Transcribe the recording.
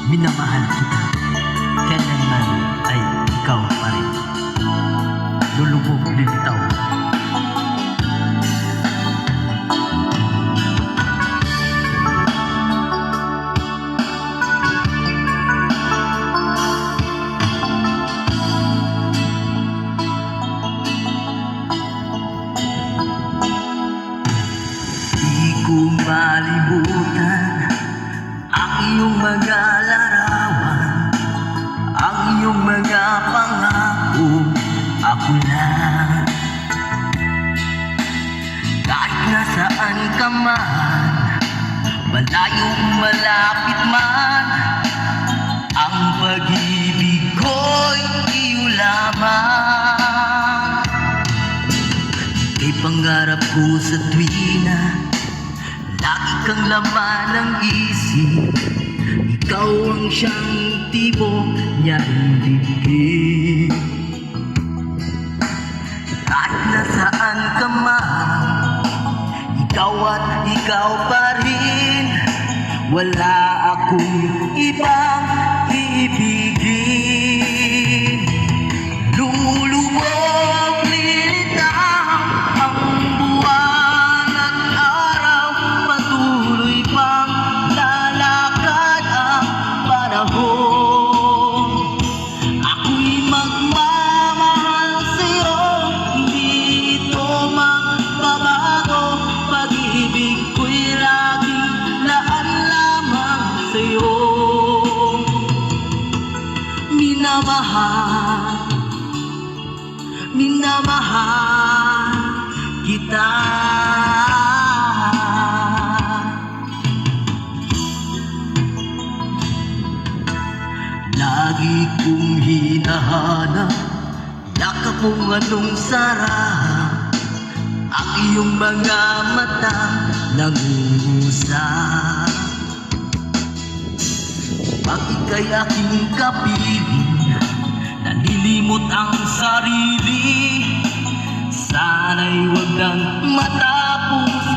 Minamahal kita, kailanman ay ikaw pa rin. Lulubog, lilitaw. Di ko malimutan ang iyong mga larawan, ang iyong mga pangako, ako lang. Kahit nasaan ka man, malayo malapit man, ang pag-ibig ko'y iyo lamang. Kay pangarap ko sa tuwina, lagi kang laman ng isip. Ikaw ang siyang tibok niyang dibdib. Kahit nasaan ka man, ikaw at ikaw pa rin. Wala akong ibang iibigin. Lumulubog, lilitaw ang buwan at araw, patuloy pang lalakad ang panahon. Ako'y magmamahal sa'yo, hindi ito magbabago. Pag-ibig ko'y laging laan lamang sa'yo. Minamahal, minamahal kita. Lagi kong hinahanap yakap mong anong sarap, ang iyong mga mata nangungusap. Pag ika'y aking kapiling, nalilimot ang sarili. Sana'y huwag nang matapos